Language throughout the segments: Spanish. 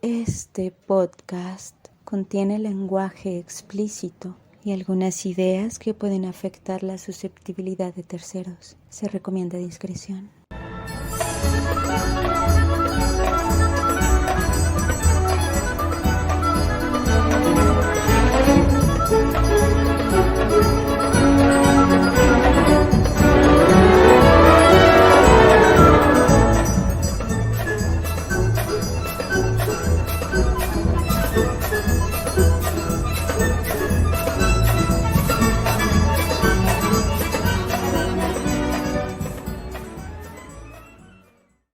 Este podcast contiene lenguaje explícito y algunas ideas que pueden afectar la susceptibilidad de terceros. Se recomienda discreción.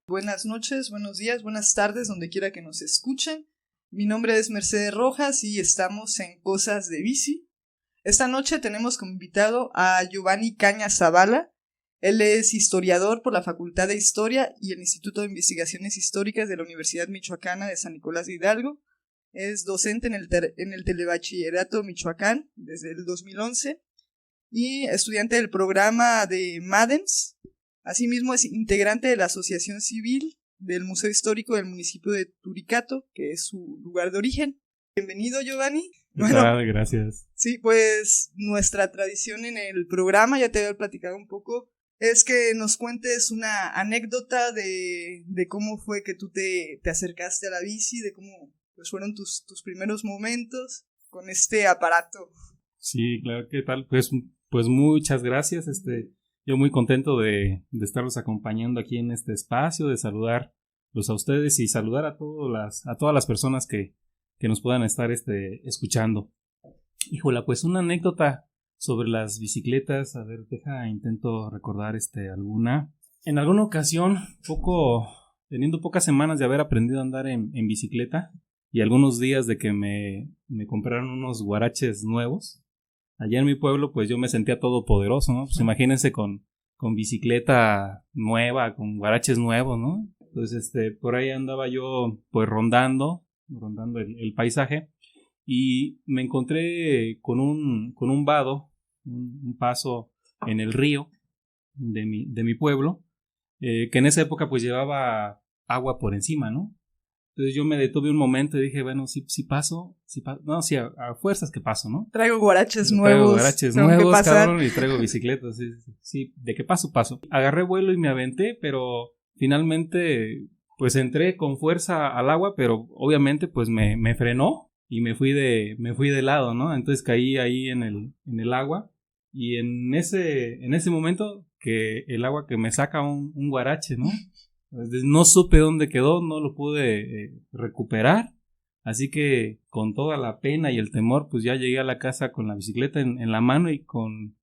Buenas noches, buenos días, buenas tardes, donde quiera que nos escuchen. Mi nombre es Mercedes Rojas y estamos en Cosas de Bici. Esta noche tenemos como invitado a Giovanni Cañas Zavala. Él es historiador por la Facultad de Historia y el Instituto de Investigaciones Históricas de la Universidad Michoacana de San Nicolás de Hidalgo. Es docente en el Telebachillerato Michoacán desde el 2011 y estudiante del programa de MADEMS. Asimismo es integrante de la Asociación Civil del Museo Histórico del municipio de Turicato, que es su lugar de origen. Bienvenido, Giovanni. Gracias. Sí, pues nuestra tradición en el programa, ya te había platicado un poco, es que nos cuentes una anécdota de cómo fue que tú te acercaste a la bici, de cómo pues, fueron tus primeros momentos con este aparato. Sí, claro, ¿qué tal? Pues muchas gracias, yo muy contento de estarlos acompañando aquí en este espacio, de saludarlos a ustedes y saludar a todas las personas que nos puedan estar escuchando. Híjola, pues una anécdota sobre las bicicletas, a ver, intento recordar alguna. En alguna ocasión, teniendo pocas semanas de haber aprendido a andar en bicicleta y algunos días de que me compraron unos guaraches nuevos, allá en mi pueblo, pues yo me sentía todopoderoso, ¿no? Pues imagínense con bicicleta nueva, con guaraches nuevos, ¿no? Entonces, por ahí andaba yo, pues rondando el paisaje y me encontré con un vado, un paso en el río de mi pueblo, que en esa época pues llevaba agua por encima, ¿no? Entonces yo me detuve un momento y dije, bueno, si paso, no, sí, a fuerzas que paso, ¿no? Traigo guaraches nuevos, cabrón, y traigo bicicletas, sí, de que paso. Agarré vuelo y me aventé, pero finalmente, pues entré con fuerza al agua, pero obviamente, pues me frenó y me fui de lado, ¿no? Entonces caí ahí en el agua y en ese momento que el agua que me saca un guarache, ¿no? No supe dónde quedó, no lo pude recuperar, así que con toda la pena y el temor, pues ya llegué a la casa con la bicicleta en la mano y con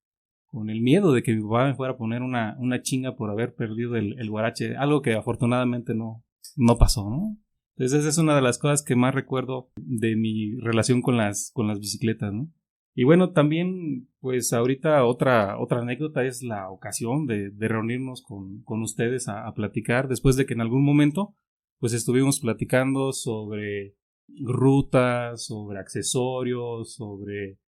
el miedo de que mi papá me fuera a poner una chinga por haber perdido el guarache, algo que afortunadamente no pasó, ¿no? Entonces esa es una de las cosas que más recuerdo de mi relación con las bicicletas, ¿no? Y bueno, también, pues ahorita otra anécdota es la ocasión de reunirnos con ustedes a platicar, después de que en algún momento, pues estuvimos platicando sobre rutas, sobre accesorios, sobre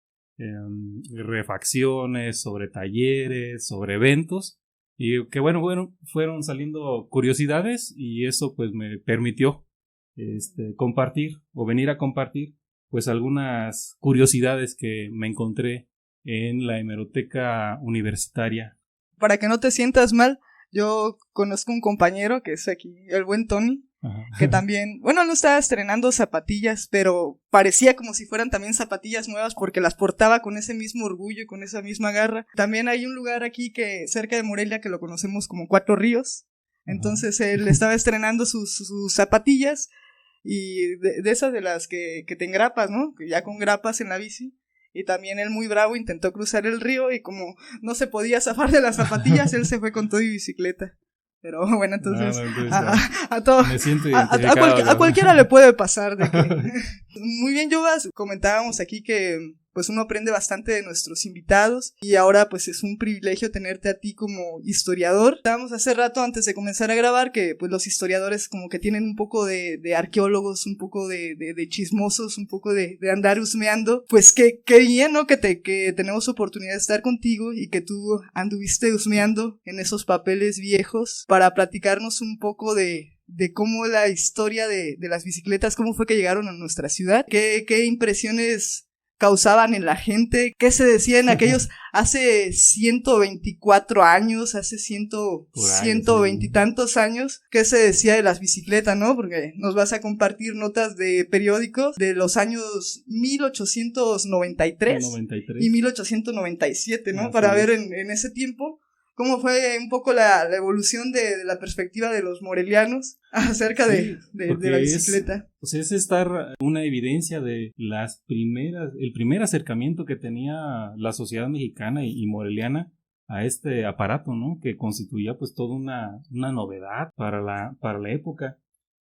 refacciones, sobre talleres, sobre eventos, y que bueno, fueron saliendo curiosidades y eso pues me permitió compartir o venir a compartir pues algunas curiosidades que me encontré en la hemeroteca universitaria. Para que no te sientas mal, yo conozco un compañero que es aquí, el buen Tony, ajá, que también, bueno, no estaba estrenando zapatillas, pero parecía como si fueran también zapatillas nuevas porque las portaba con ese mismo orgullo y con esa misma garra. También hay un lugar aquí que cerca de Morelia que lo conocemos como Cuatro Ríos, entonces él estaba estrenando sus zapatillas. Y de esas de las que te engrapas, ¿no? Ya con grapas en la bici. Y también él muy bravo intentó cruzar el río y como no se podía zafar de las zapatillas, él se fue con todo y bicicleta. Pero bueno, entonces a cualquiera le puede pasar de que... Muy bien, Jovas, comentábamos aquí que pues uno aprende bastante de nuestros invitados y ahora pues es un privilegio tenerte a ti como historiador. Estábamos hace rato antes de comenzar a grabar que pues los historiadores como que tienen un poco de arqueólogos, un poco de chismosos, un poco de andar husmeando. Pues qué bien, ¿no? Que tenemos oportunidad de estar contigo y que tú anduviste husmeando en esos papeles viejos para platicarnos un poco de de cómo la historia de las bicicletas, cómo fue que llegaron a nuestra ciudad, qué impresiones causaban en la gente, qué se decía en aquellos hace 124 años, hace 120 y tantos años, qué se decía de las bicicletas, ¿no? Porque nos vas a compartir notas de periódicos de los años 1893 y 1897, ¿no? Para ver en ese tiempo cómo fue un poco la evolución de la perspectiva de los morelianos acerca de la bicicleta. Es estar una evidencia de el primer acercamiento que tenía la sociedad mexicana y moreliana a este aparato, ¿no? Que constituía pues toda una novedad para la época.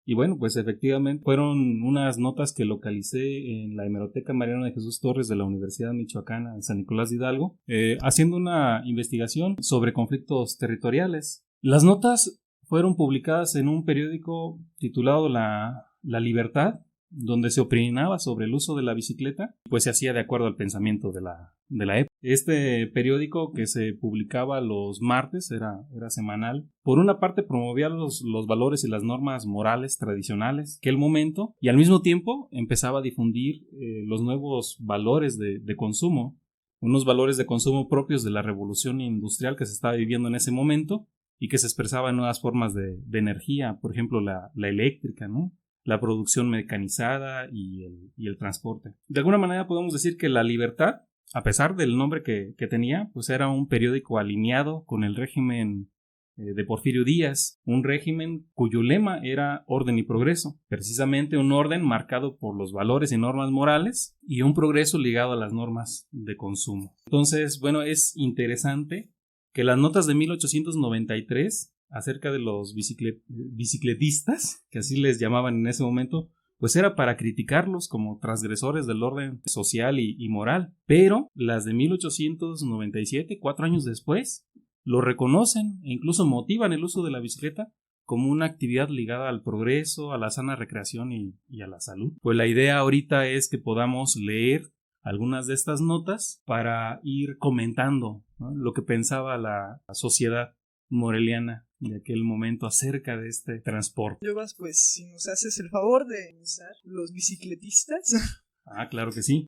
Y bueno, pues efectivamente fueron unas notas que localicé en la Hemeroteca Mariano de Jesús Torres de la Universidad Michoacana en San Nicolás de Hidalgo, haciendo una investigación sobre conflictos territoriales. Las notas fueron publicadas en un periódico titulado La Libertad, donde se opinaba sobre el uso de la bicicleta, pues se hacía de acuerdo al pensamiento de la época. Este periódico, que se publicaba los martes, era semanal, por una parte promovía los valores y las normas morales tradicionales que el momento, y al mismo tiempo empezaba a difundir los nuevos valores de consumo, unos valores de consumo propios de la revolución industrial que se estaba viviendo en ese momento y que se expresaba en nuevas formas de energía, por ejemplo la eléctrica, ¿no? La producción mecanizada y el transporte. De alguna manera podemos decir que La Libertad, a pesar del nombre que tenía, pues era un periódico alineado con el régimen de Porfirio Díaz, un régimen cuyo lema era orden y progreso, precisamente un orden marcado por los valores y normas morales y un progreso ligado a las normas de consumo. Entonces, bueno, es interesante que las notas de 1893 acerca de los bicicletistas, que así les llamaban en ese momento, pues era para criticarlos como transgresores del orden social y moral. Pero las de 1897, 4 años después, lo reconocen e incluso motivan el uso de la bicicleta como una actividad ligada al progreso, a la sana recreación y a la salud. Pues la idea ahorita es que podamos leer algunas de estas notas para ir comentando, ¿no?, lo que pensaba la sociedad moreliana de aquel momento acerca de este transporte. Llevas, pues, si nos haces el favor de usar los bicicletistas. Claro que sí.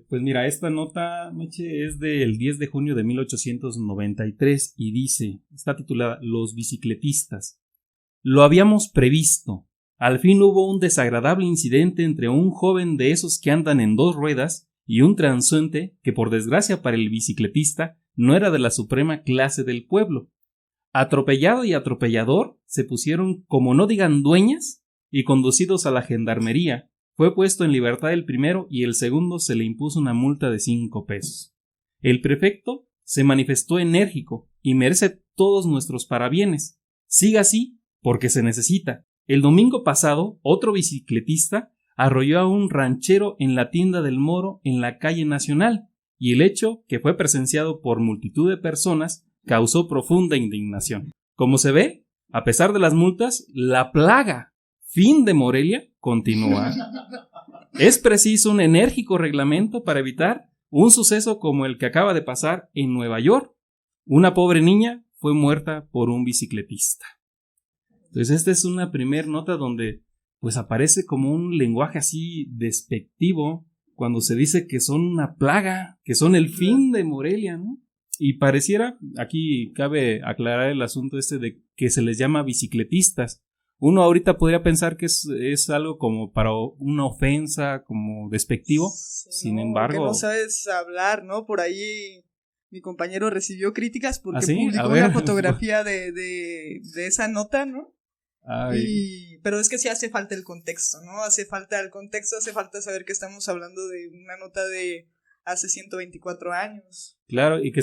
Pues mira, esta nota, Meche, es del 10 de junio de 1893 y dice, está titulada Los bicicletistas. Lo habíamos previsto. Al fin hubo un desagradable incidente entre un joven de esos que andan en 2 ruedas y un transeúnte que, por desgracia para el bicicletista, no era de la suprema clase del pueblo. Atropellado y atropellador se pusieron, como no digan dueñas, y conducidos a la gendarmería. Fue puesto en libertad el primero y el segundo se le impuso una multa de 5 pesos. El prefecto se manifestó enérgico y merece todos nuestros parabienes. Siga así, porque se necesita. El domingo pasado, otro bicicletista arrolló a un ranchero en la tienda del Moro en la calle Nacional, y el hecho, que fue presenciado por multitud de personas, causó profunda indignación. Como se ve, a pesar de las multas, la plaga fin de Morelia continúa. Es preciso un enérgico reglamento para evitar un suceso como el que acaba de pasar en Nueva York. Una pobre niña fue muerta por un bicicletista. Entonces esta es una primer nota donde pues aparece como un lenguaje así despectivo cuando se dice que son una plaga, que son el fin de Morelia, ¿no? Y pareciera, aquí cabe aclarar el asunto de que se les llama bicicletistas. Uno ahorita podría pensar que es algo como para una ofensa, como despectivo. Sí, sin embargo, que no sabes hablar, ¿no? Por ahí mi compañero recibió críticas porque publicó una fotografía de esa nota, ¿no? Pero es que sí hace falta el contexto, ¿no? Hace falta el contexto, hace falta saber que estamos hablando de una nota de hace 124 años. Claro, y que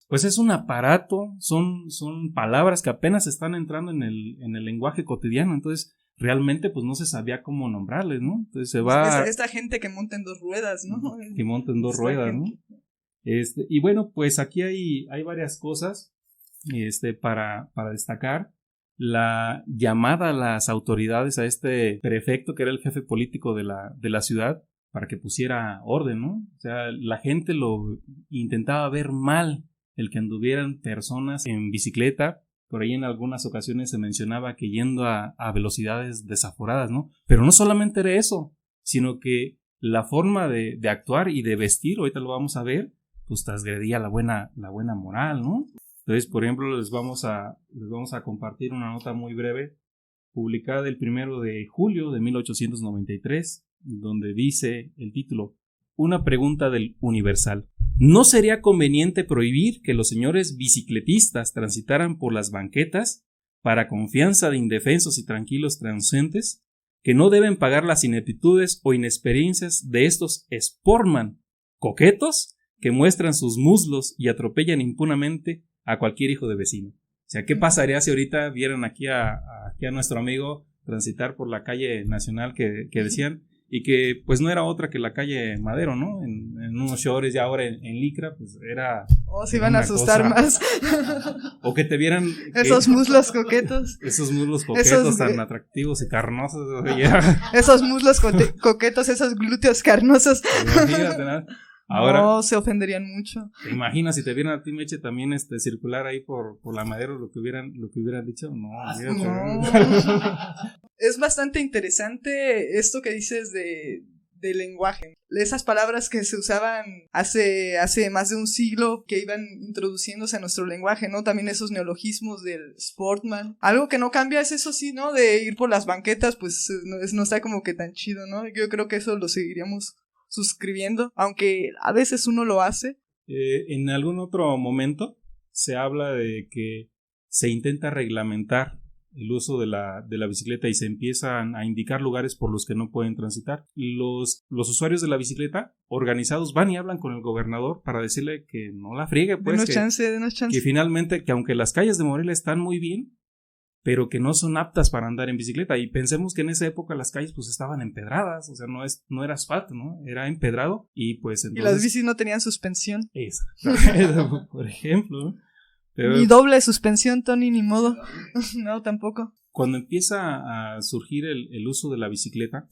pues es un aparato, son palabras que apenas están entrando en el lenguaje cotidiano, entonces realmente pues no se sabía cómo nombrarles, ¿no? Entonces se va... Esta gente que monta en 2 ruedas, ¿no? Que monta en 2 ruedas, ¿no? Y bueno, pues aquí hay varias cosas para destacar. La llamada a las autoridades, a este prefecto que era el jefe político de la ciudad, para que pusiera orden, ¿no? O sea, la gente lo intentaba ver mal, el que anduvieran personas en bicicleta, por ahí en algunas ocasiones se mencionaba que yendo a velocidades desaforadas, ¿no? Pero no solamente era eso, sino que la forma de actuar y de vestir, ahorita lo vamos a ver, pues transgredía la buena moral, ¿no? Entonces, por ejemplo, les vamos a compartir una nota muy breve publicada el 1 de julio de 1893, donde dice el título: Una pregunta del Universal. ¿No sería conveniente prohibir que los señores bicicletistas transitaran por las banquetas para confianza de indefensos y tranquilos transeúntes, que no deben pagar las ineptitudes o inexperiencias de estos sportman coquetos que muestran sus muslos y atropellan impunemente a cualquier hijo de vecino? O sea, ¿qué pasaría si ahorita vieran aquí a nuestro amigo transitar por la calle Nacional que decían, y que pues no era otra que la calle Madero, ¿no? En unos shorts y ahora en licra, pues era... Se iban a asustar más. O que te vieran... Esos muslos coquetos. Esos muslos coquetos tan atractivos y carnosos. Esos muslos coquetos, esos glúteos carnosos. Imagínate, ¿no? Ahora, no, se ofenderían mucho. ¿Te imaginas si te vieran a ti, Meche, también circular ahí por la Madero lo que hubieran dicho? No. Es bastante interesante esto que dices del lenguaje. Esas palabras que se usaban hace más de un siglo, que iban introduciéndose a nuestro lenguaje, ¿no? También esos neologismos del sportman. Algo que no cambia es eso sí, ¿no? De ir por las banquetas, pues no está como que tan chido, ¿no? Yo creo que eso lo seguiríamos suscribiendo, aunque a veces uno lo hace. En algún otro momento se habla de que se intenta reglamentar el uso de la bicicleta y se empiezan a indicar lugares por los que no pueden transitar. Los usuarios de la bicicleta organizados van y hablan con el gobernador para decirle que no la friegue, pues, denos chance. Que finalmente, que aunque las calles de Morelia están muy bien, pero que no son aptas para andar en bicicleta. Y pensemos que en esa época las calles pues estaban empedradas, o sea, no era asfalto, ¿no? Era empedrado y pues entonces... Y las bicis no tenían suspensión. Exacto, por ejemplo. Pero, ni doble suspensión, Tony, ni modo. No, tampoco. Cuando empieza a surgir el uso de la bicicleta,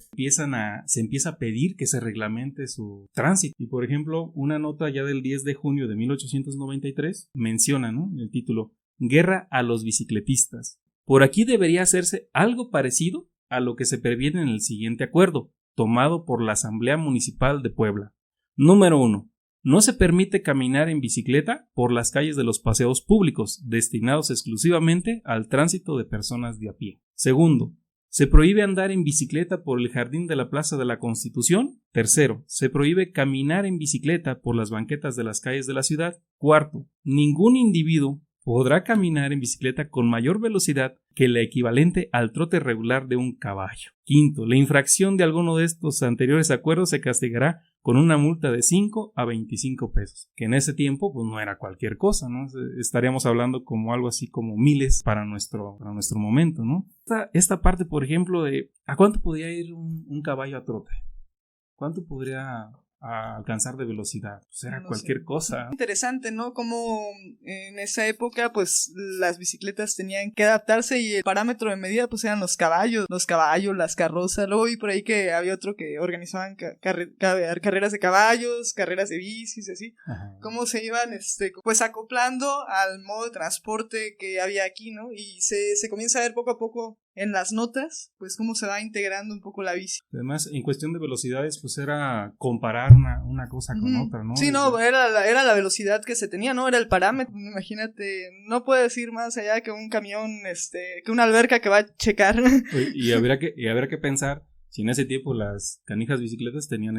se empieza a pedir que se reglamente su tránsito. Y por ejemplo, una nota ya del 10 de junio de 1893 menciona, ¿no?, el título: Guerra a los bicicletistas. Por aquí debería hacerse algo parecido a lo que se previene en el siguiente acuerdo, tomado por la Asamblea Municipal de Puebla. Número 1. No se permite caminar en bicicleta por las calles de los paseos públicos, destinados exclusivamente al tránsito de personas de a pie. Segundo, se prohíbe andar en bicicleta por el jardín de la Plaza de la Constitución. Tercero, se prohíbe caminar en bicicleta por las banquetas de las calles de la ciudad. Cuarto, ningún individuo podrá caminar en bicicleta con mayor velocidad que la equivalente al trote regular de un caballo. Quinto, la infracción de alguno de estos anteriores acuerdos se castigará con una multa de 5 a 25 pesos, que en ese tiempo pues no era cualquier cosa, ¿no? Estaríamos hablando como algo así como miles para nuestro momento, ¿no? Esta parte, por ejemplo, de ¿a cuánto podría ir un caballo a trote? ¿Cuánto podría alcanzar de velocidad? Pues era cualquier cosa. Interesante, ¿no? Como en esa época pues las bicicletas tenían que adaptarse y el parámetro de medida pues eran los caballos, las carrozas. Luego vi por ahí que había otro que organizaban carreras de caballos, carreras de bicis, así. Ajá. Cómo se iban pues acoplando al modo de transporte que había aquí, ¿no? Y se comienza a ver poco a poco en las notas, pues cómo se va integrando un poco la bici. Además, en cuestión de velocidades, pues era comparar una cosa con otra, ¿no? Sí, no, era la velocidad que se tenía, ¿no? Era el parámetro, imagínate, no puedes ir más allá que un camión, que una alberca que va a checar. Y habría que pensar si en ese tiempo las canijas bicicletas tenían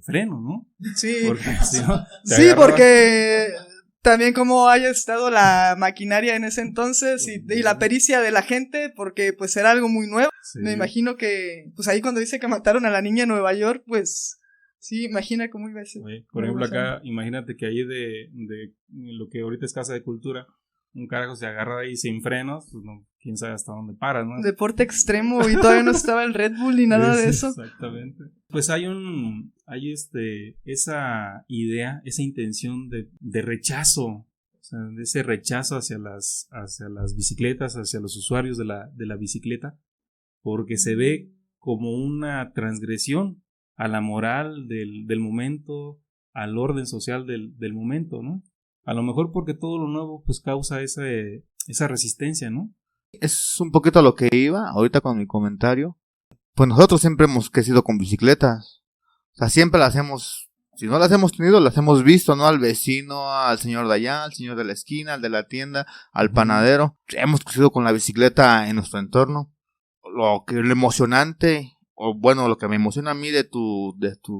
freno, ¿no? Sí. Porque si no, porque también como haya estado la maquinaria en ese entonces y la pericia de la gente, porque pues era algo muy nuevo. Sí. Me imagino que, pues ahí cuando dice que mataron a la niña en Nueva York, pues sí, imagina cómo iba a ser. Por ejemplo, acá, imagínate que ahí de lo que ahorita es Casa de Cultura, un carajo se agarra ahí sin frenos, pues no, quién sabe hasta dónde para, ¿no? Deporte extremo y todavía no estaba el Red Bull ni nada de eso. Exactamente. Pues hay esa idea, esa intención de rechazo, o sea, de ese rechazo hacia las bicicletas, hacia los usuarios de la bicicleta, porque se ve como una transgresión a la moral del momento, al orden social del momento, ¿no? A lo mejor porque todo lo nuevo pues causa ese esa resistencia, ¿no? Es un poquito a lo que iba ahorita con mi comentario. Pues nosotros siempre hemos crecido con bicicletas. O sea, siempre las hemos, si no las hemos tenido, las hemos visto, ¿no? Al vecino, al señor de allá, al señor de la esquina, al de la tienda, al panadero. Hemos crecido con la bicicleta en nuestro entorno. Lo emocionante, o bueno, lo que me emociona a mí de tu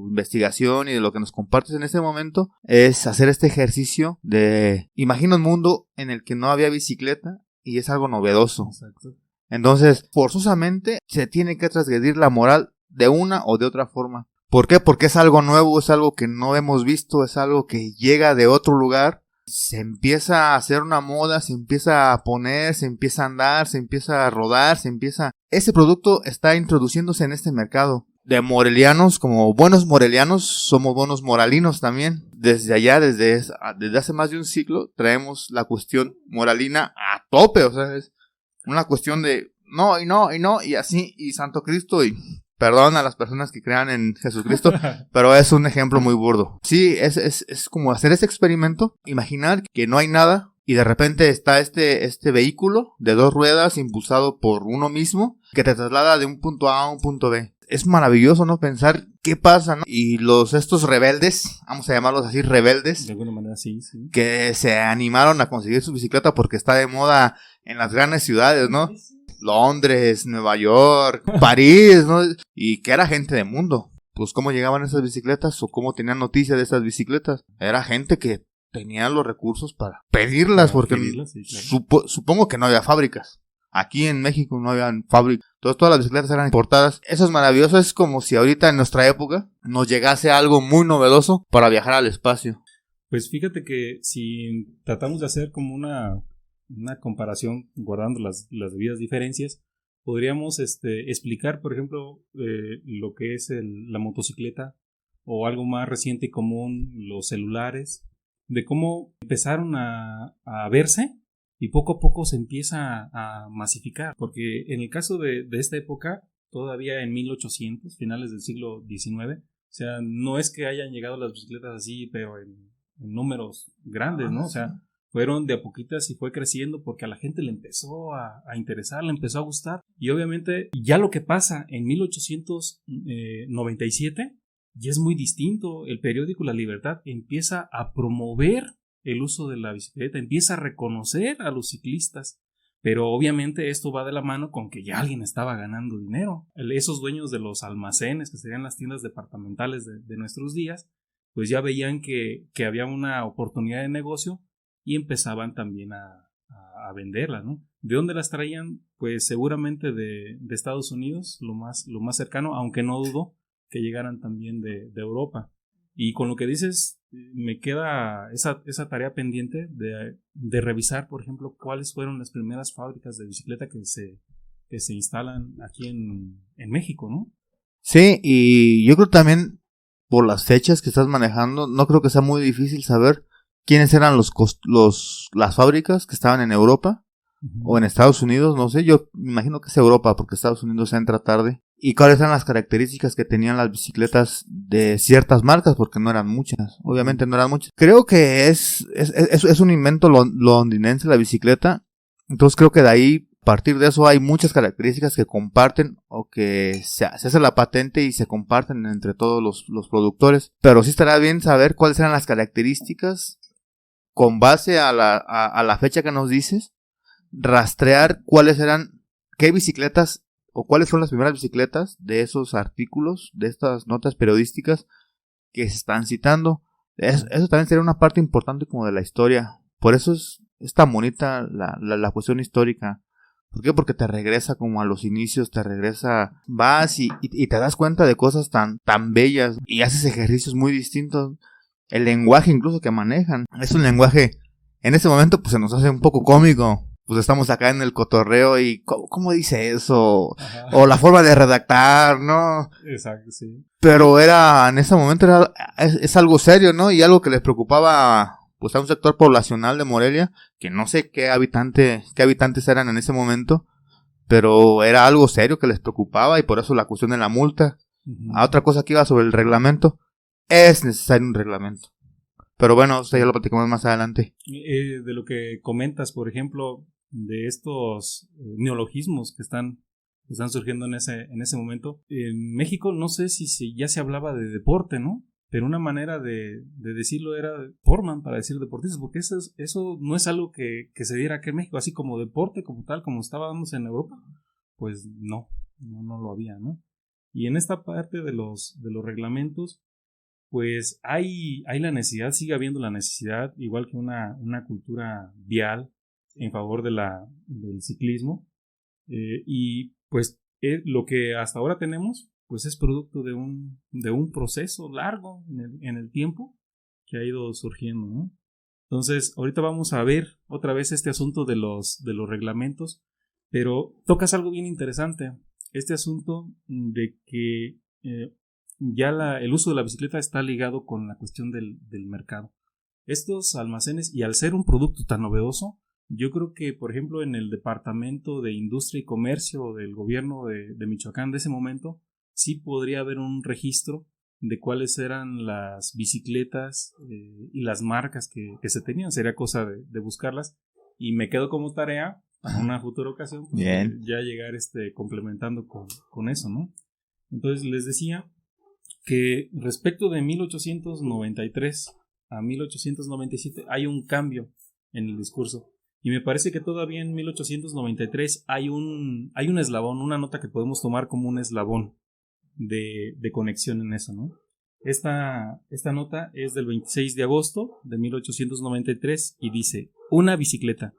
investigación y de lo que nos compartes en este momento, es hacer este ejercicio de, imagina un mundo en el que no había bicicleta y es algo novedoso. Exacto. Entonces, forzosamente se tiene que transgredir la moral de una o de otra forma. ¿Por qué? Porque es algo nuevo, es algo que no hemos visto, es algo que llega de otro lugar. Se empieza a hacer una moda, se empieza a poner, se empieza a andar, se empieza a rodar, Ese producto está introduciéndose en este mercado. De morelianos, como buenos morelianos, somos buenos moralinos también. Desde allá, desde hace más de un siglo, traemos la cuestión moralina a tope. O sea, es una cuestión de no, y así, y Santo Cristo, y perdón a las personas que crean en Jesucristo, pero es un ejemplo muy burdo. Sí, es como hacer ese experimento, imaginar que no hay nada, y de repente está este vehículo de 2 ruedas impulsado por uno mismo, que te traslada de un punto A a un punto B. Es maravilloso, ¿no? Pensar qué pasa, ¿no? Y estos rebeldes, vamos a llamarlos así, rebeldes, De alguna manera sí. que se animaron a conseguir su bicicleta porque está de moda en las grandes ciudades, ¿no? Londres, Nueva York, París, ¿no? Y que era gente de mundo. Pues cómo llegaban esas bicicletas o cómo tenían noticia de esas bicicletas. Era gente que tenía los recursos para pedirlas, porque Sí, claro. supongo que no había fábricas. Aquí en México no había fábricas. Todas las bicicletas eran importadas. Eso es maravilloso. Es como si ahorita en nuestra época nos llegase algo muy novedoso para viajar al espacio. Pues fíjate que si tratamos de hacer como una comparación, guardando las debidas diferencias, podríamos explicar, por ejemplo, lo que es la motocicleta, o algo más reciente y común, los celulares, de cómo empezaron a verse y poco a poco se empieza a masificar, porque en el caso de esta época, todavía en 1800, finales del siglo XIX, o sea, no es que hayan llegado las bicicletas así, pero en números grandes, ¿no? O sea, fueron de a poquitas y fue creciendo porque a la gente le empezó a interesar, le empezó a gustar. Y obviamente ya lo que pasa en 1897 ya es muy distinto. El periódico La Libertad empieza a promover el uso de la bicicleta, empieza a reconocer a los ciclistas. Pero obviamente esto va de la mano con que ya alguien estaba ganando dinero. Esos dueños de los almacenes, que serían las tiendas departamentales de nuestros días, pues ya veían que había una oportunidad de negocio y empezaban también a venderlas, ¿no? ¿De dónde las traían? Pues seguramente de Estados Unidos, lo más cercano, aunque no dudo que llegaran también de Europa. Y con lo que dices, me queda esa tarea pendiente de revisar, por ejemplo, cuáles fueron las primeras fábricas de bicicleta que se instalan aquí en México, ¿no? Sí, y yo creo también, por las fechas que estás manejando, no creo que sea muy difícil saber quiénes eran las fábricas que estaban en Europa o en Estados Unidos, no sé, yo me imagino que es Europa porque Estados Unidos entra tarde. Y cuáles eran las características que tenían las bicicletas de ciertas marcas, porque no eran muchas, obviamente no eran muchas. Creo que es un invento londinense la bicicleta, entonces creo que de ahí, a partir de eso, hay muchas características que comparten o que se hace la patente y se comparten entre todos los productores. Pero sí estaría bien saber cuáles eran las características con base a la fecha que nos dices, rastrear qué bicicletas o cuáles son las primeras bicicletas de esos artículos, de estas notas periodísticas que se están citando. Eso también sería una parte importante como de la historia. Por eso es tan bonita la cuestión histórica. ¿Por qué? Porque te regresa como a los inicios, vas y te das cuenta de cosas tan bellas y haces ejercicios muy distintos. El lenguaje incluso que manejan es un lenguaje, en este momento pues se nos hace un poco cómico. Pues estamos acá en el cotorreo y ¿cómo dice eso? Ajá. O la forma de redactar, ¿no? Exacto, sí. Pero en ese momento es algo serio, ¿no? Y algo que les preocupaba pues a un sector poblacional de Morelia, que no sé qué habitantes eran en ese momento, pero era algo serio que les preocupaba y por eso la cuestión de la multa. A otra cosa que iba sobre el reglamento, es necesario un reglamento. Pero bueno, eso ya lo platicamos más adelante. De lo que comentas, por ejemplo, de estos neologismos que están surgiendo en ese momento. En México no sé si ya se hablaba de deporte, ¿no? Pero una manera de decirlo era forman para decir deportistas, porque eso no es algo que se diera aquí en México, así como deporte, como tal, como estaba dándose en Europa, pues no lo había, ¿no? Y en esta parte de los reglamentos, pues hay la necesidad, sigue habiendo la necesidad, igual que una cultura vial en favor del ciclismo, y pues lo que hasta ahora tenemos pues es producto de un proceso largo en el tiempo que ha ido surgiendo, ¿no? Entonces, ahorita vamos a ver otra vez este asunto de los reglamentos, pero tocas algo bien interesante, este asunto de que ya el uso de la bicicleta está ligado con la cuestión del mercado. Estos almacenes, y al ser un producto tan novedoso, yo creo que, por ejemplo, en el Departamento de Industria y Comercio del gobierno de Michoacán de ese momento, sí podría haber un registro de cuáles eran las bicicletas y las marcas que se tenían. Sería cosa de buscarlas. Y me quedo como tarea para una futura ocasión, pues, ya llegar complementando con eso, ¿no? Entonces les decía que respecto de 1893 a 1897 hay un cambio en el discurso. Y me parece que todavía en 1893 hay un eslabón, una nota que podemos tomar como un eslabón de conexión en eso, ¿no? Esta nota es del 26 de agosto de 1893 y dice: una bicicleta.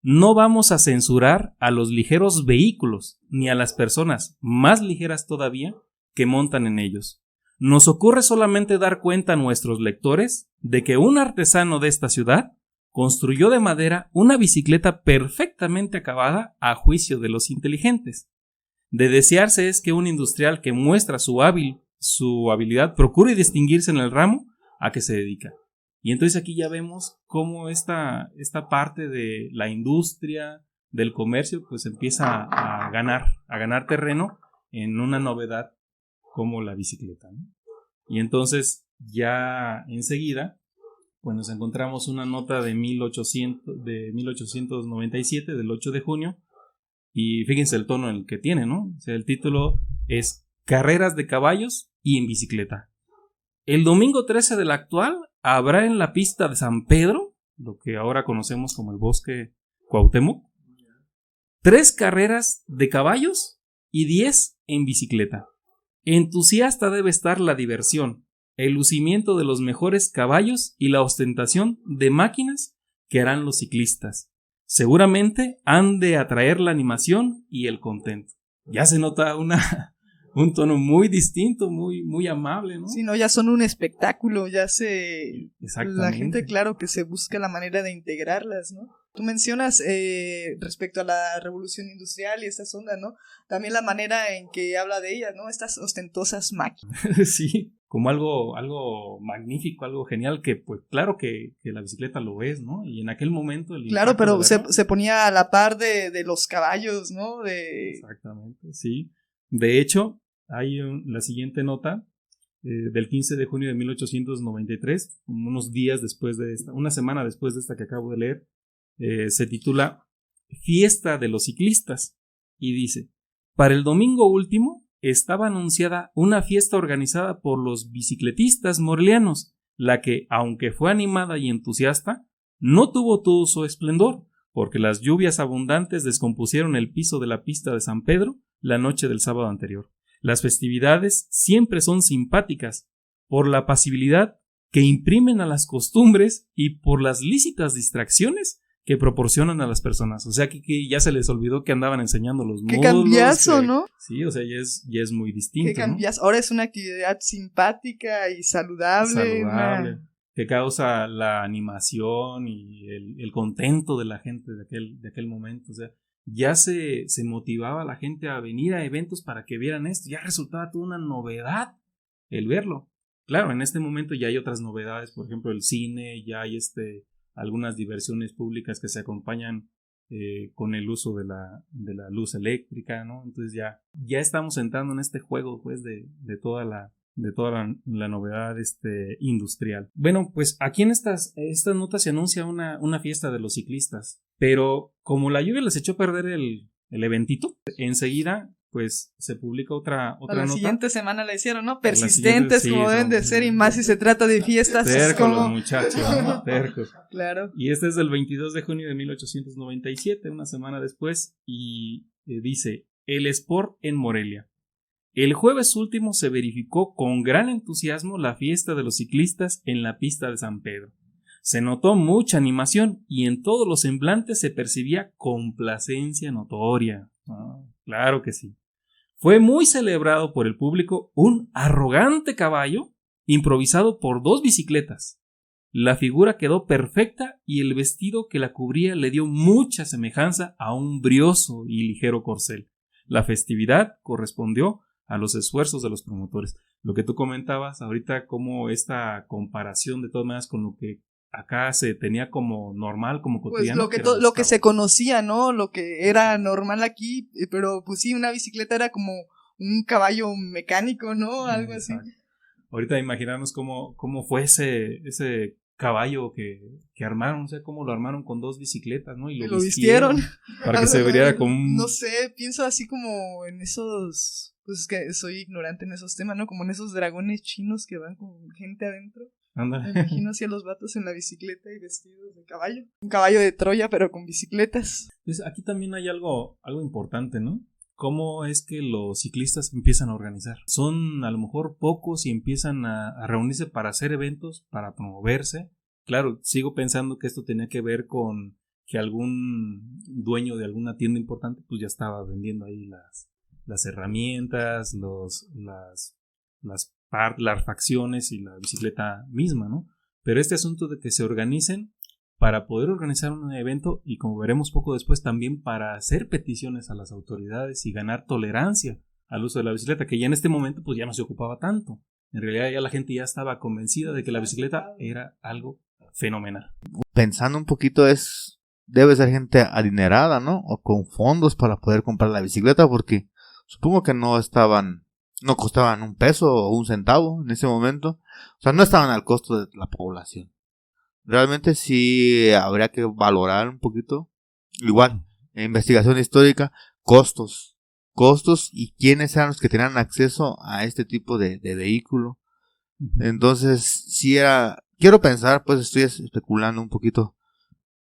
No vamos a censurar a los ligeros vehículos ni a las personas más ligeras todavía que montan en ellos. Nos ocurre solamente dar cuenta a nuestros lectores de que un artesano de esta ciudad construyó de madera una bicicleta perfectamente acabada a juicio de los inteligentes. De desearse es que un industrial que muestra su habilidad procure distinguirse en el ramo a que se dedica. Y entonces aquí ya vemos cómo esta parte de la industria, del comercio, pues empieza a ganar terreno en una novedad como la bicicleta, ¿no? Y entonces ya enseguida pues nos encontramos una nota de 1897, del 8 de junio, y fíjense el tono en el que tiene, ¿no? O sea, el título es Carreras de caballos y en bicicleta. El domingo 13 del actual habrá en la pista de San Pedro, lo que ahora conocemos como el Bosque Cuauhtémoc, 3 carreras de caballos y 10 en bicicleta. Entusiasta debe estar la diversión, el lucimiento de los mejores caballos y la ostentación de máquinas que harán los ciclistas. Seguramente han de atraer la animación y el contento. Ya se nota un tono muy distinto, muy amable, ¿no? Sí, no, ya son un espectáculo, ya Exactamente. La gente, claro, que se busca la manera de integrarlas, ¿no? Tú mencionas respecto a la revolución industrial y estas ondas, ¿no? También la manera en que habla de ellas, ¿no? Estas ostentosas máquinas. Sí, como algo magnífico, algo genial, que pues claro que la bicicleta lo es, ¿no? Y en aquel momento Claro, pero se ponía a la par de los caballos, ¿no? Exactamente, sí. De hecho, hay la siguiente nota del 15 de junio de 1893, unos días después de esta, una semana después de esta que acabo de leer, se titula Fiesta de los ciclistas y dice: para el domingo último estaba anunciada una fiesta organizada por los bicicletistas morelianos, la que, aunque fue animada y entusiasta, no tuvo todo su esplendor, porque las lluvias abundantes descompusieron el piso de la pista de San Pedro la noche del sábado anterior. Las festividades siempre son simpáticas por la pasibilidad que imprimen a las costumbres y por las lícitas distracciones que proporcionan a las personas. O sea que ya se les olvidó que andaban enseñando los módulos. ¡Qué cambiazo, ¿no? Sí, o sea, ya es muy distinto. ¡Qué cambiazo! ¿No? Ahora es una actividad simpática y saludable. Que causa la animación y el contento de la gente de aquel momento. O sea, ya se motivaba a la gente a venir a eventos para que vieran esto. Ya resultaba toda una novedad el verlo. Claro, en este momento ya hay otras novedades, por ejemplo el cine, ya hay algunas diversiones públicas que se acompañan con el uso de la luz eléctrica, ¿no? Entonces ya estamos entrando en este juego, pues, de toda de toda la novedad industrial. Bueno, pues aquí en estas notas se anuncia una fiesta de los ciclistas, pero como la lluvia les echó a perder el eventito, enseguida pues se publica otra a la nota. Siguiente semana la hicieron, ¿no? Persistentes como deben de ser, y más si se trata de fiestas. Tercos los muchachos, ¿no? Tercos. Claro. Y este es del 22 de junio de 1897, una semana después, y dice: el Sport en Morelia. El jueves último se verificó con gran entusiasmo la fiesta de los ciclistas en la pista de San Pedro. Se notó mucha animación y en todos los semblantes se percibía complacencia notoria. Claro que sí. Fue muy celebrado por el público un arrogante caballo improvisado por 2 bicicletas. La figura quedó perfecta y el vestido que la cubría le dio mucha semejanza a un brioso y ligero corcel. La festividad correspondió a los esfuerzos de los promotores. Lo que tú comentabas ahorita, como esta comparación de todas maneras con lo que acá se tenía como normal, como cotidiano. Pues lo que se conocía, ¿no? Lo que era normal aquí, pero pues sí, una bicicleta era como un caballo mecánico, ¿no? Algo Exacto. así. Ahorita imaginarnos cómo fue ese caballo que armaron, o sea, cómo lo armaron con 2 bicicletas, ¿no? Y lo vistieron. Para que se viera como un... No sé, pienso así como en esos... Pues es que soy ignorante en esos temas, ¿no? Como en esos dragones chinos que van con gente adentro. Ándale. Me imagino así a los vatos en la bicicleta y vestidos de caballo. Un caballo de Troya, pero con bicicletas. Entonces, aquí también hay algo importante, ¿no? ¿Cómo es que los ciclistas empiezan a organizar? Son a lo mejor pocos y empiezan a reunirse para hacer eventos, para promoverse. Claro, sigo pensando que esto tenía que ver con que algún dueño de alguna tienda importante pues ya estaba vendiendo ahí las herramientas, las facciones y la bicicleta misma, ¿no? Pero este asunto de que se organicen para poder organizar un evento y, como veremos poco después, también para hacer peticiones a las autoridades y ganar tolerancia al uso de la bicicleta, que ya en este momento pues ya no se ocupaba tanto. En realidad ya la gente ya estaba convencida de que la bicicleta era algo fenomenal. Pensando un poquito, debe ser gente adinerada, ¿no? O con fondos para poder comprar la bicicleta, porque supongo que no costaban un peso o un centavo en ese momento. O sea, no estaban al costo de la población. Realmente sí habría que valorar un poquito. Igual, investigación histórica, costos y quiénes eran los que tenían acceso a este tipo de vehículo. Entonces, sí quiero pensar, pues estoy especulando un poquito,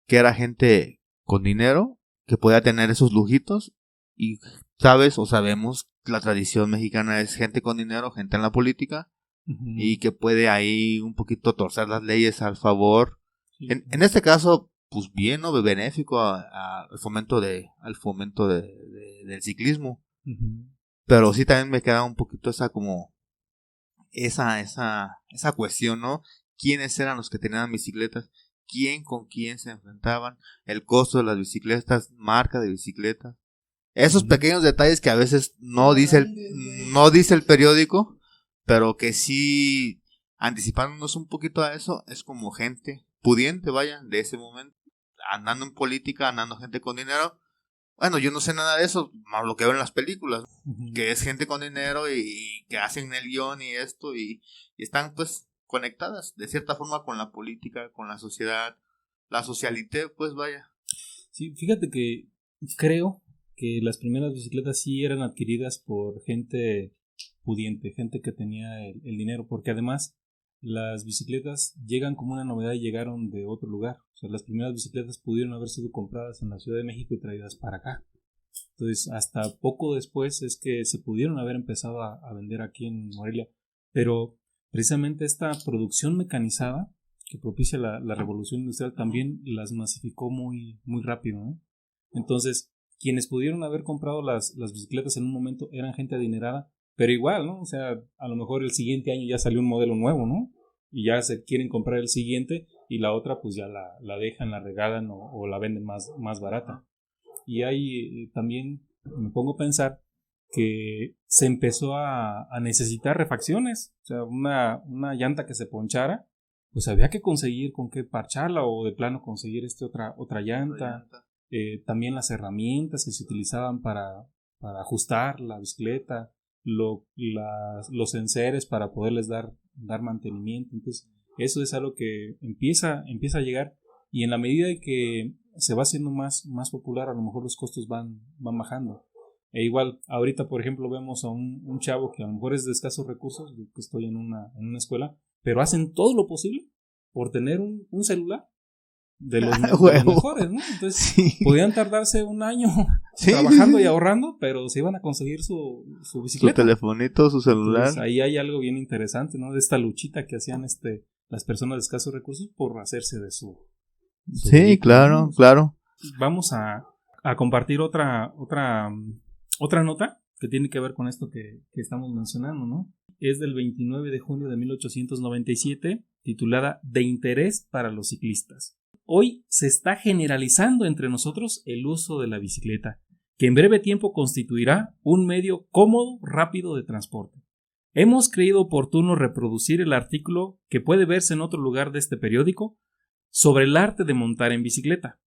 que era gente con dinero que podía tener esos lujitos. Y sabemos que la tradición mexicana es gente con dinero, gente en la política, y que puede ahí un poquito torcer las leyes al favor. Sí. En este caso, pues bien, ¿no? Benéfico al fomento del ciclismo. Pero sí también me queda un poquito esa cuestión, ¿no? ¿Quiénes eran los que tenían bicicletas? ¿Quién con quién se enfrentaban? El costo de las bicicletas, marca de bicicletas. Esos pequeños detalles que a veces no dice el periódico, pero que sí, anticipándonos un poquito a eso, es como gente pudiente, vaya, de ese momento, andando en política, andando gente con dinero. Bueno, yo no sé nada de eso, más lo que veo en las películas, que es gente con dinero y que hacen el guión y esto, y están pues conectadas de cierta forma con la política, con la sociedad, la socialité, pues vaya. Sí, fíjate que creo que las primeras bicicletas sí eran adquiridas por gente pudiente, gente que tenía el dinero, porque además las bicicletas llegan como una novedad y llegaron de otro lugar. O sea, las primeras bicicletas pudieron haber sido compradas en la Ciudad de México y traídas para acá. Entonces, hasta poco después es que se pudieron haber empezado a vender aquí en Morelia. Pero precisamente esta producción mecanizada que propicia la revolución industrial también las masificó muy, muy rápido, ¿no? Entonces, quienes pudieron haber comprado las bicicletas en un momento eran gente adinerada, pero igual, ¿no? O sea, a lo mejor el siguiente año ya salió un modelo nuevo, ¿no? Y ya se quieren comprar el siguiente y la otra pues ya la dejan, la regalan o la venden más barata. Y ahí también me pongo a pensar que se empezó a necesitar refacciones. O sea, una llanta que se ponchara, pues había que conseguir con qué parcharla o de plano conseguir otra llanta. También las herramientas que se utilizaban para ajustar la bicicleta. los enseres para poderles dar mantenimiento. Entonces, eso es algo que empieza a llegar, y en la medida de que se va haciendo más popular, a lo mejor los costos van bajando. E igual, ahorita, por ejemplo, vemos a un chavo que a lo mejor es de escasos recursos, yo que estoy en una escuela, pero hacen todo lo posible por tener un celular de los mejores, ¿no? Entonces, podían tardarse un año trabajando y ahorrando, pero se iban a conseguir su bicicleta. Su telefonito, su celular. Entonces, ahí hay algo bien interesante, ¿no? De esta luchita que hacían las personas de escasos recursos por hacerse de su sí, vehículo, ¿no? claro. Vamos a compartir otra nota que tiene que ver con esto que estamos mencionando, ¿no? Es del 29 de junio de 1897, titulada De interés para los ciclistas. Hoy se está generalizando entre nosotros el uso de la bicicleta, que en breve tiempo constituirá un medio cómodo, rápido de transporte. Hemos creído oportuno reproducir el artículo que puede verse en otro lugar de este periódico sobre el arte de montar en bicicleta.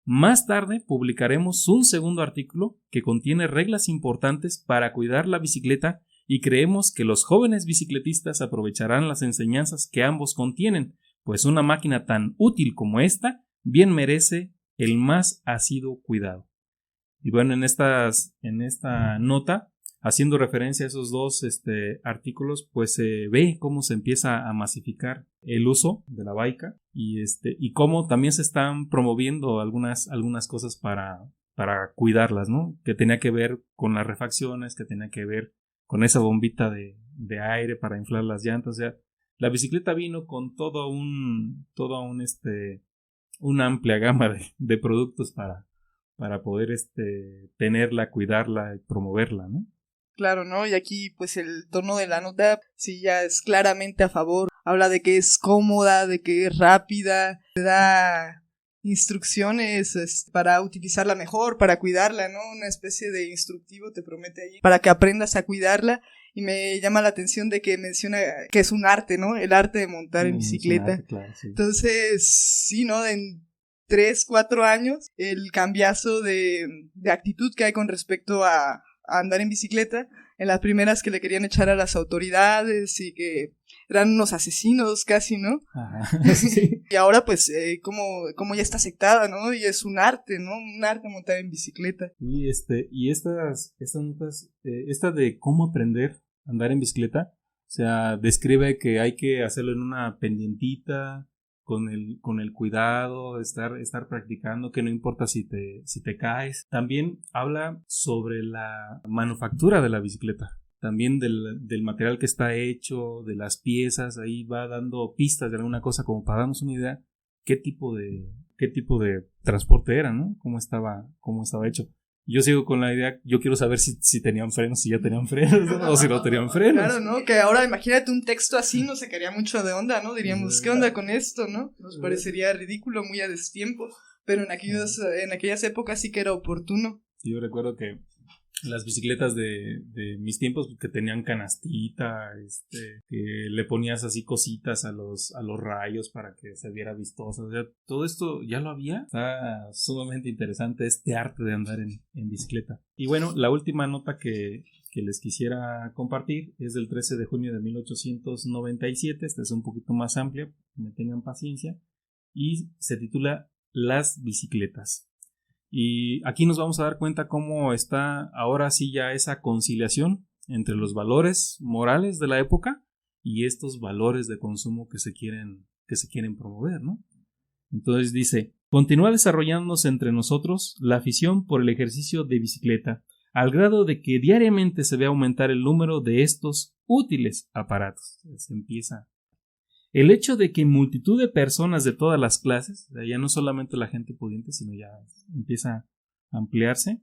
Más tarde publicaremos un segundo artículo que contiene reglas importantes para cuidar la bicicleta, y creemos que los jóvenes bicicletistas aprovecharán las enseñanzas que ambos contienen, pues una máquina tan útil como esta bien merece el más asiduo cuidado. Y bueno, en esta nota, haciendo referencia a esos dos artículos, pues se ve cómo se empieza a masificar el uso de la baica, y cómo también se están promoviendo algunas cosas para cuidarlas, ¿no? Que tenía que ver con las refacciones, que tenía que ver con esa bombita de aire para inflar las llantas. O sea, la bicicleta vino con una amplia gama de productos para poder tenerla, cuidarla y promoverla, ¿no? Claro, ¿no? Y aquí pues el tono de la nota sí ya es claramente a favor. Habla de que es cómoda, de que es rápida, te da instrucciones para utilizarla mejor, para cuidarla, ¿no? Una especie de instructivo te promete ahí para que aprendas a cuidarla. Y me llama la atención de que menciona que es un arte, ¿no? El arte de montar en bicicleta. Arte, claro, sí. Entonces, sí, ¿no? En 3-4 años, el cambiazo de actitud que hay con respecto a andar en bicicleta, en las primeras que le querían echar a las autoridades y que eran unos asesinos casi, ¿no? Ajá, sí. Y ahora pues como ya está aceptada, ¿no? Y es un arte, ¿no? Un arte montar en bicicleta. Y estas notas, esta de cómo aprender a andar en bicicleta, o sea, describe que hay que hacerlo en una pendientita, con el cuidado, estar practicando, que no importa si te caes. También habla sobre la manufactura de la bicicleta, también del material que está hecho, de las piezas. Ahí va dando pistas de alguna cosa como para darnos una idea qué tipo de transporte era, ¿no? Cómo estaba hecho. Yo sigo con la idea, yo quiero saber si tenían frenos, si ya tenían frenos, ¿no? O si no tenían frenos. Claro, ¿no? Que ahora imagínate un texto así, nos sacaría mucho de onda, ¿no? Diríamos, ¿qué onda con esto, no? Nos parecería ridículo, muy a destiempo, pero en aquellas épocas sí que era oportuno. Yo recuerdo que las bicicletas de mis tiempos, que tenían canastita, que le ponías así cositas a los rayos para que se viera vistosa. O sea, todo esto ya lo había. Está sumamente interesante este arte de andar en bicicleta. Y bueno, la última nota que les quisiera compartir es del 13 de junio de 1897. Esta es un poquito más amplia, me tengan paciencia, y se titula Las bicicletas. Y aquí nos vamos a dar cuenta cómo está ahora sí ya esa conciliación entre los valores morales de la época y estos valores de consumo que se quieren promover, ¿no? Entonces dice: continúa desarrollándose entre nosotros la afición por el ejercicio de bicicleta, al grado de que diariamente se ve aumentar el número de estos útiles aparatos. Se empieza. El hecho de que multitud de personas de todas las clases, ya no solamente la gente pudiente, sino ya empieza a ampliarse,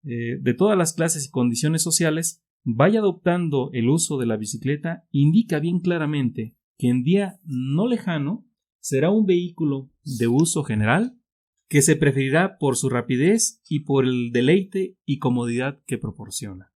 de todas las clases y condiciones sociales, vaya adoptando el uso de la bicicleta, indica bien claramente que en día no lejano será un vehículo de uso general que se preferirá por su rapidez y por el deleite y comodidad que proporciona.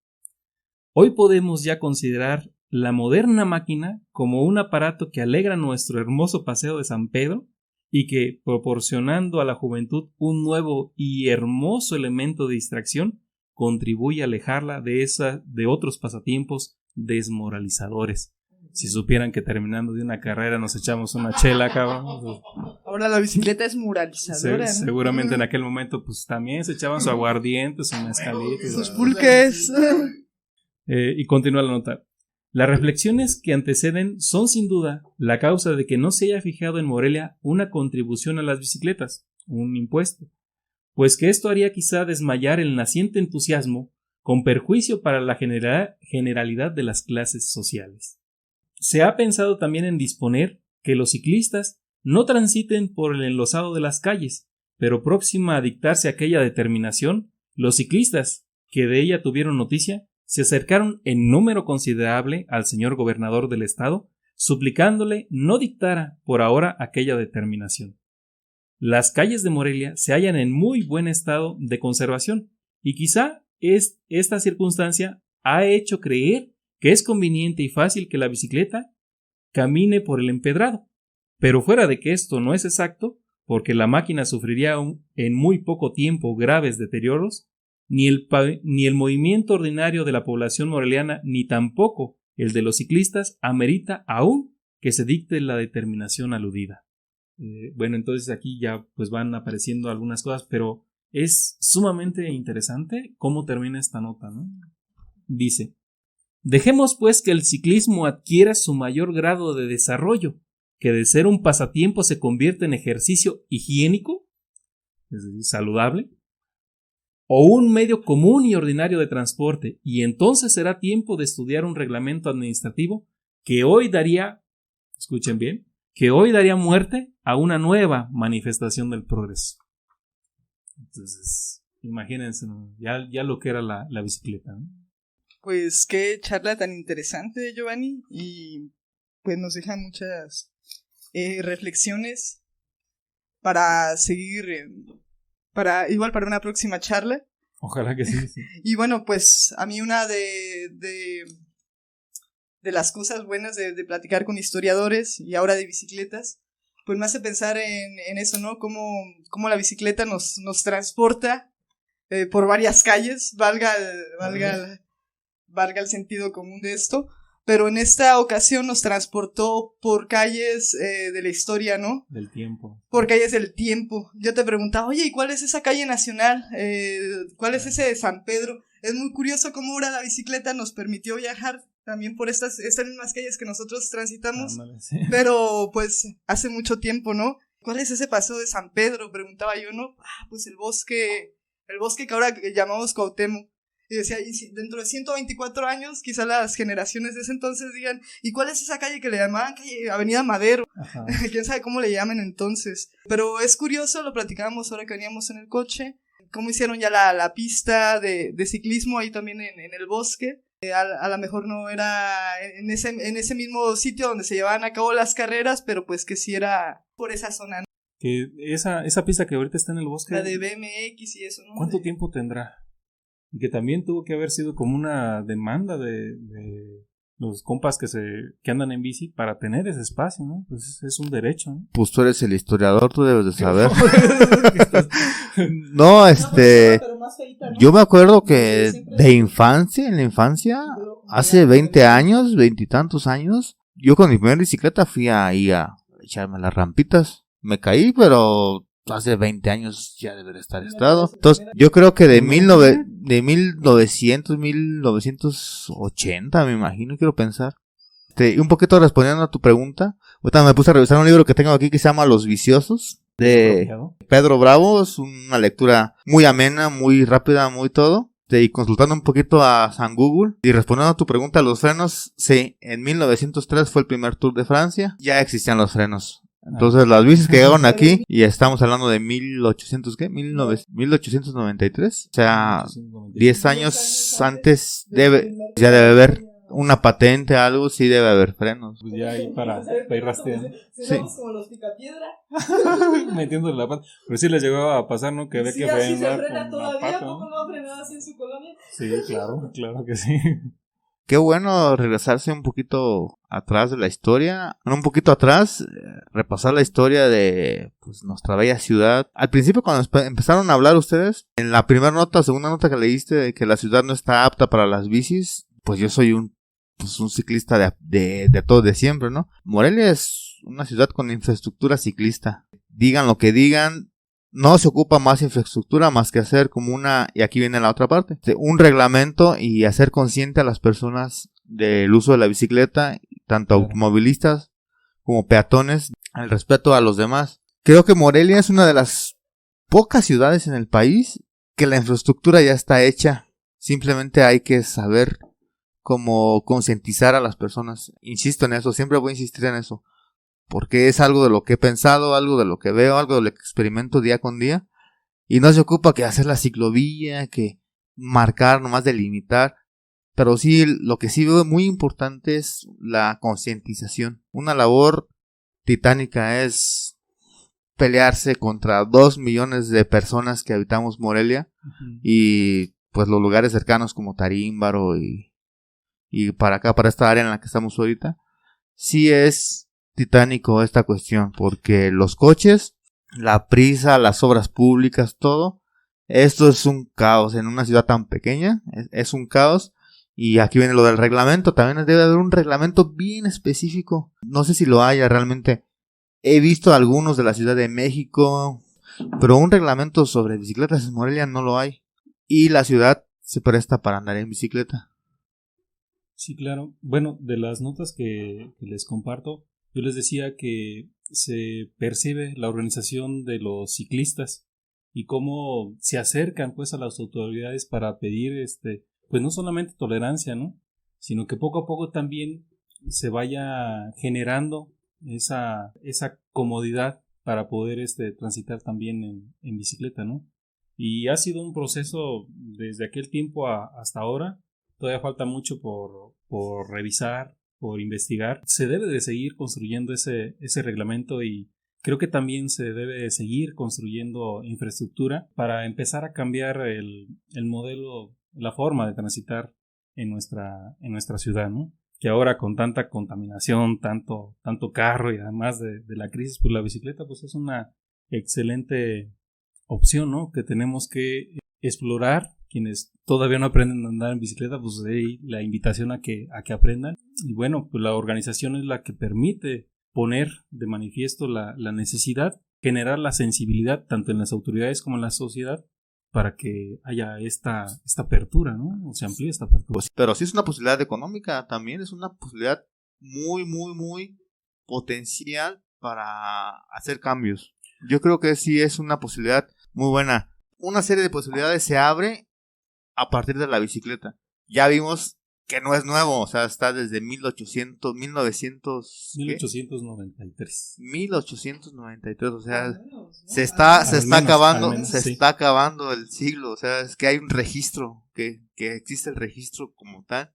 Hoy podemos ya considerar la moderna máquina como un aparato que alegra nuestro hermoso paseo de San Pedro y que, proporcionando a la juventud un nuevo y hermoso elemento de distracción, contribuye a alejarla de otros pasatiempos desmoralizadores. Si supieran que terminando de una carrera nos echamos una chela, cabrón. Ahora la bicicleta es moralizadora, ¿no? Seguramente en aquel momento pues también se echaban su aguardiente, su mezcalito. Sus pulques. Y continúa la nota. Las reflexiones que anteceden son sin duda la causa de que no se haya fijado en Morelia una contribución a las bicicletas, un impuesto, pues que esto haría quizá desmayar el naciente entusiasmo con perjuicio para la generalidad de las clases sociales. Se ha pensado también en disponer que los ciclistas no transiten por el enlosado de las calles, pero próxima a dictarse aquella determinación, los ciclistas, que de ella tuvieron noticia, se acercaron en número considerable al señor gobernador del estado, suplicándole no dictara por ahora aquella determinación. Las calles de Morelia se hallan en muy buen estado de conservación, y quizá esta circunstancia ha hecho creer que es conveniente y fácil que la bicicleta camine por el empedrado, pero fuera de que esto no es exacto, porque la máquina sufriría en muy poco tiempo graves deterioros, ni el movimiento ordinario de la población moreliana, ni tampoco el de los ciclistas, amerita aún que se dicte la determinación aludida. Bueno, entonces aquí ya pues van apareciendo algunas cosas, pero es sumamente interesante cómo termina esta nota, ¿no? Dice: dejemos pues que el ciclismo adquiera su mayor grado de desarrollo, que de ser un pasatiempo se convierte en ejercicio higiénico, es decir, saludable, o un medio común y ordinario de transporte, y entonces será tiempo de estudiar un reglamento administrativo que hoy daría, escuchen bien, que hoy daría muerte a una nueva manifestación del progreso. Entonces, imagínense, ¿no? ya lo que era la bicicleta, ¿no? Pues qué charla tan interesante, Giovanni, y pues nos deja muchas reflexiones para seguir, para una próxima charla. Ojalá que sí. Y bueno, pues a mí una de las cosas buenas de platicar con historiadores y ahora de bicicletas, pues me hace pensar en eso, ¿no? Cómo la bicicleta nos transporta por varias calles, valga el sentido común de esto, pero en esta ocasión nos transportó por calles de la historia, ¿no? Del tiempo. Por calles del tiempo. Yo te preguntaba, oye, ¿y cuál es esa calle nacional? ¿Cuál es ese de San Pedro? Es muy curioso cómo ahora la bicicleta nos permitió viajar también por estas mismas calles que nosotros transitamos, sí. Pero pues hace mucho tiempo, ¿no? ¿Cuál es ese paso de San Pedro? Preguntaba yo, ¿no? Pues el bosque que ahora llamamos Cuauhtémoc. Y decía, dentro de 124 años, quizá las generaciones de ese entonces digan, ¿y cuál es esa calle que le llamaban Avenida Madero? Quién sabe cómo le llaman entonces. Pero es curioso, lo platicábamos ahora que veníamos en el coche, cómo hicieron ya la pista de ciclismo ahí también en el bosque. A lo mejor no era en ese mismo sitio donde se llevaban a cabo las carreras, pero pues que sí era por esa zona, ¿no? Que esa pista que ahorita está en el bosque, la de BMX y eso, ¿no? ¿Cuánto tiempo tendrá? Y que también tuvo que haber sido como una demanda de los compas que andan en bici para tener ese espacio, ¿no? Pues es un derecho, ¿no? Pues tú eres el historiador, tú debes de saber. Pero más feita, ¿no? Yo me acuerdo que en la infancia, hace 20 años, 20 y tantos años, yo con mi primera bicicleta fui ahí a echarme las rampitas. Me caí, pero hace 20 años ya debería estar estado. Entonces, yo creo que de 1980, me imagino, quiero pensar. Un poquito respondiendo a tu pregunta, ahorita me puse a revisar un libro que tengo aquí que se llama Los Viciosos, de Pedro Bravo. Es una lectura muy amena, muy rápida, muy todo. Y consultando un poquito a San Google y respondiendo a tu pregunta, los frenos, sí, en 1903 fue el primer Tour de Francia, ya existían los frenos. Entonces las bicis que llegaron aquí, y estamos hablando de 1893, o sea, 10 años antes ya debe haber una patente, algo, sí debe haber frenos. Pues ya ahí para ir rastreando. Sí. Como los picapiedra. Metiéndole la pata. Pero sí les llegó a pasar, ¿no? Que ve que así se frenar frena con todavía, la pata, ¿no? ¿No ha frenado así en su colonia? Sí, claro que sí. Qué bueno regresarse un poquito atrás de la historia, un poquito atrás, repasar la historia de pues, nuestra bella ciudad. Al principio cuando empezaron a hablar ustedes, en la primera nota o segunda nota que leíste de que la ciudad no está apta para las bicis, pues yo soy un ciclista de todo de siempre, ¿no? Morelia es una ciudad con infraestructura ciclista. Digan lo que digan, no se ocupa más infraestructura más que hacer como y aquí viene la otra parte, un reglamento y hacer consciente a las personas del uso de la bicicleta, tanto automovilistas como peatones, el respeto a los demás. Creo que Morelia es una de las pocas ciudades en el país que la infraestructura ya está hecha. Simplemente hay que saber cómo concientizar a las personas. Insisto en eso, siempre voy a insistir en eso, porque es algo de lo que he pensado, algo de lo que veo, algo de lo que experimento día con día. Y no se ocupa que hacer la ciclovía, que marcar, nomás delimitar. Pero sí, lo que sí veo muy importante es la concientización. Una labor titánica es pelearse contra 2 millones de personas que habitamos Morelia. Uh-huh. Y pues los lugares cercanos como Tarímbaro y para acá, para esta área en la que estamos ahorita. Sí es titánico esta cuestión, porque los coches, la prisa, las obras públicas, todo, esto es un caos en una ciudad tan pequeña, es un caos. Y aquí viene lo del reglamento, también debe haber un reglamento bien específico, no sé si lo haya realmente, he visto algunos de la Ciudad de México, pero un reglamento sobre bicicletas en Morelia no lo hay, y la ciudad se presta para andar en bicicleta. Sí, claro, bueno, de las notas que les comparto, yo les decía que se percibe la organización de los ciclistas y cómo se acercan pues a las autoridades para pedir pues no solamente tolerancia, ¿no? Sino que poco a poco también se vaya generando esa comodidad para poder transitar también en bicicleta, ¿no? Y ha sido un proceso desde aquel tiempo hasta ahora. Todavía falta mucho por revisar, por investigar. Se debe de seguir construyendo ese reglamento y creo que también se debe de seguir construyendo infraestructura para empezar a cambiar el modelo, la forma de transitar en nuestra ciudad, ¿no? Que ahora con tanta contaminación, tanto carro y además de la crisis, pues la bicicleta pues es una excelente opción, ¿no? Que tenemos que explorar. Quienes todavía no aprenden a andar en bicicleta, pues de ahí la invitación a que aprendan. Y bueno, pues la organización es la que permite poner de manifiesto la necesidad, generar la sensibilidad tanto en las autoridades como en la sociedad para que haya esta apertura, ¿no? O se amplíe esta apertura. Pues, pero sí es una posibilidad económica, también es una posibilidad muy, muy, muy potencial para hacer cambios. Yo creo que sí es una posibilidad muy buena. Una serie de posibilidades se abre a partir de la bicicleta. Ya vimos que no es nuevo, o sea, está desde 1893, o sea, se está acabando el siglo, o sea, es que hay un registro, que existe el registro como tal.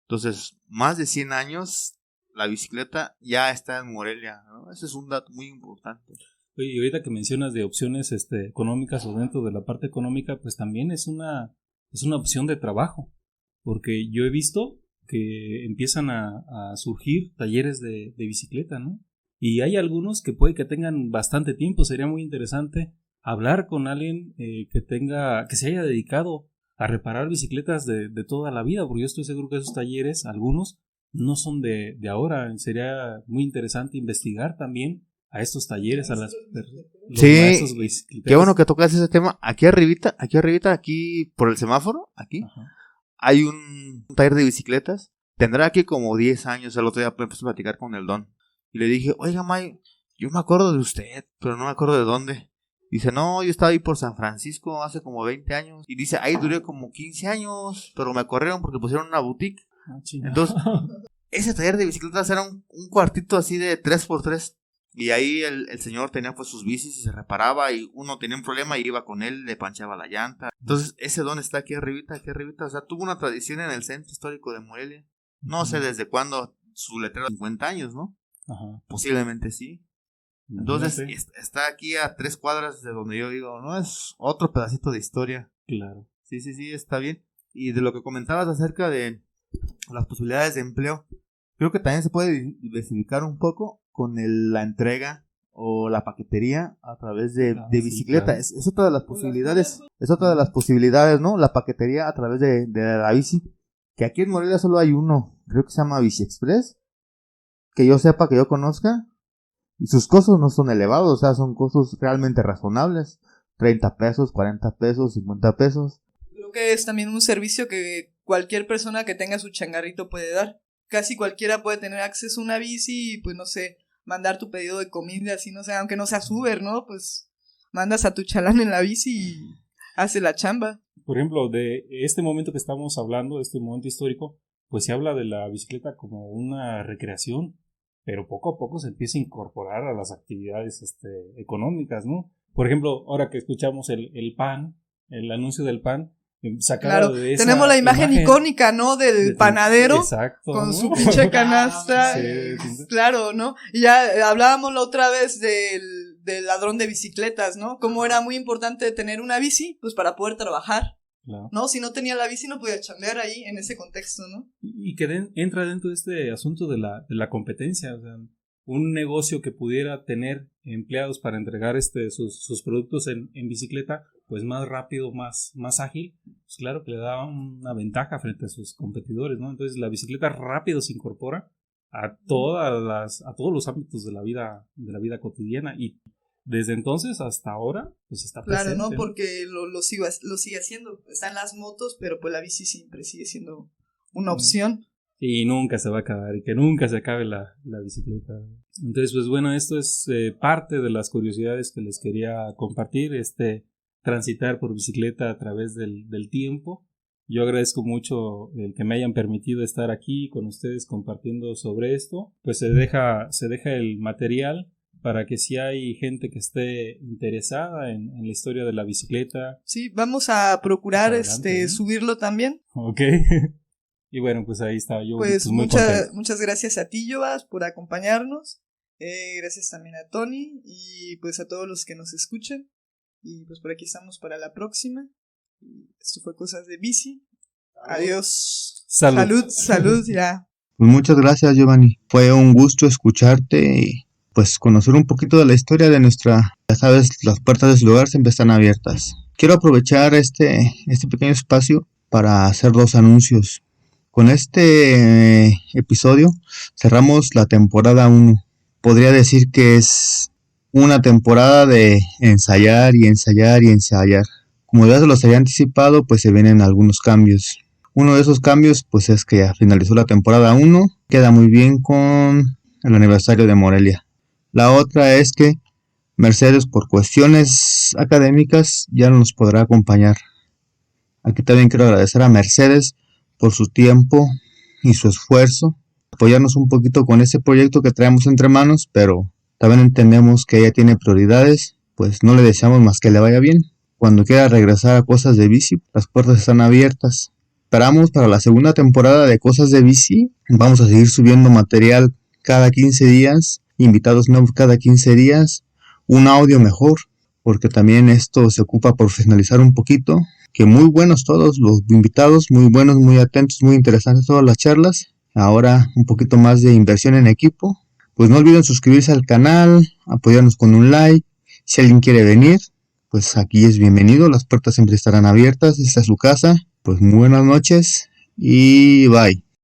Entonces, más de 100 años, la bicicleta ya está en Morelia, ¿no? Ese es un dato muy importante. Oye, y ahorita que mencionas de opciones económicas o dentro de la parte económica, pues también es una opción de trabajo, porque yo he visto que empiezan a surgir talleres de bicicleta, ¿no? Y hay algunos que puede que tengan bastante tiempo. Sería muy interesante hablar con alguien que se haya dedicado a reparar bicicletas de toda la vida, porque yo estoy seguro que esos talleres, algunos, no son de ahora. Sería muy interesante investigar también a estos talleres, a los maestros bicicleteros. Qué bueno que tocas ese tema. Aquí arribita, aquí por el semáforo, aquí, ajá, hay un taller de bicicletas. Tendrá aquí como 10 años. El otro día empecé a platicar con el Don. Y le dije, oiga, May, yo me acuerdo de usted, pero no me acuerdo de dónde. Dice, no, yo estaba ahí por San Francisco hace como 20 años. Y dice, ahí duré como 15 años, pero me corrieron porque pusieron una boutique. Entonces, ese taller de bicicletas era un cuartito así de 3x3. Y ahí el señor tenía pues sus bicis y se reparaba, y uno tenía un problema y iba con él, le panchaba la llanta. Entonces ese Don está aquí arribita, o sea, tuvo una tradición en el centro histórico de Morelia. No sé desde cuándo su letrero, 50 años, ¿no? Ajá. Posiblemente sí. Entonces está aquí a 3 cuadras de donde yo digo, no, es otro pedacito de historia. Claro. Sí, está bien. Y de lo que comentabas acerca de las posibilidades de empleo, Creo que también se puede diversificar un poco con la entrega o la paquetería a través de bicicleta. Claro. Es otra de las posibilidades. Es otra de las posibilidades, ¿no? La paquetería a través de la bici. Que aquí en Morelia solo hay uno. Creo que se llama Bici Express. Que yo sepa, que yo conozca. Y sus costos no son elevados. O sea, son costos realmente razonables. 30 pesos, 40 pesos, 50 pesos. Creo que es también un servicio que cualquier persona que tenga su changarrito puede dar. Casi cualquiera puede tener acceso a una bici y pues no sé, mandar tu pedido de comida, así no sé, aunque no seas Uber, ¿no? Pues mandas a tu chalán en la bici y hace la chamba. Por ejemplo, de este momento que estamos hablando, de este momento histórico, pues se habla de la bicicleta como una recreación, pero poco a poco se empieza a incorporar a las actividades económicas, ¿no? Por ejemplo, ahora que escuchamos el PAN, el anuncio del PAN, claro, de esa tenemos la imagen icónica, ¿no? Del panadero. Exacto, con ¿no? su pinche canasta. Sí. Claro, ¿no? Y ya hablábamos la otra vez del ladrón de bicicletas, ¿no? Cómo era muy importante tener una bici, pues para poder trabajar. Claro. ¿No? Si no tenía la bici no podía chambear ahí en ese contexto, ¿no? Y que entra dentro de este asunto de la competencia, o sea, un negocio que pudiera tener empleados para entregar sus productos en bicicleta, pues más rápido, más ágil, pues claro que le da una ventaja frente a sus competidores, ¿no? Entonces la bicicleta rápido se incorpora a todos los ámbitos de la vida cotidiana, y desde entonces hasta ahora pues está presente. Claro, ¿no? Porque lo sigue haciendo. Están las motos, pero pues la bici siempre sigue siendo una opción. Y nunca se va a acabar, y que nunca se acabe la bicicleta. Entonces, pues bueno, esto es parte de las curiosidades que les quería compartir, transitar por bicicleta a través del tiempo. Yo agradezco mucho el que me hayan permitido estar aquí con ustedes compartiendo sobre esto. Pues se deja el material para que si hay gente que esté interesada en la historia de la bicicleta. Sí, vamos a procurar adelante, ¿no? Subirlo también. Ok. Y bueno, pues ahí está. Yo pues muy contento. Muchas gracias a ti, Joas, por acompañarnos. Gracias también a Tony y pues a todos los que nos escuchen. Y pues por aquí estamos para la próxima. Esto fue Cosas de Bici. Adiós. Salud, ya. Pues muchas gracias, Giovanni. Fue un gusto escucharte y pues conocer un poquito de la historia de nuestra... Ya sabes, las puertas de su lugar siempre están abiertas. Quiero aprovechar este pequeño espacio para hacer 2 anuncios. Con este episodio cerramos la temporada 1. Podría decir que es una temporada de ensayar y ensayar y ensayar. Como ya se los había anticipado, pues se vienen algunos cambios. Uno de esos cambios pues es que ya finalizó la temporada 1. Queda muy bien con el aniversario de Morelia. La otra es que Mercedes, por cuestiones académicas, ya no nos podrá acompañar. Aquí también quiero agradecer a Mercedes por su tiempo y su esfuerzo, apoyarnos un poquito con este proyecto que traemos entre manos, pero también entendemos que ella tiene prioridades, pues no le deseamos más que le vaya bien. Cuando quiera regresar a Cosas de Bici, las puertas están abiertas. Esperamos para la segunda temporada de Cosas de Bici, vamos a seguir subiendo material cada 15 días, invitados nuevos cada 15 días, un audio mejor, porque también esto se ocupa por profesionalizar un poquito. Que muy buenos todos los invitados, muy buenos, muy atentos, muy interesantes todas las charlas. Ahora un poquito más de inversión en equipo. Pues no olviden suscribirse al canal, apoyarnos con un like. Si alguien quiere venir, pues aquí es bienvenido, las puertas siempre estarán abiertas, esta es su casa. Pues muy buenas noches y bye.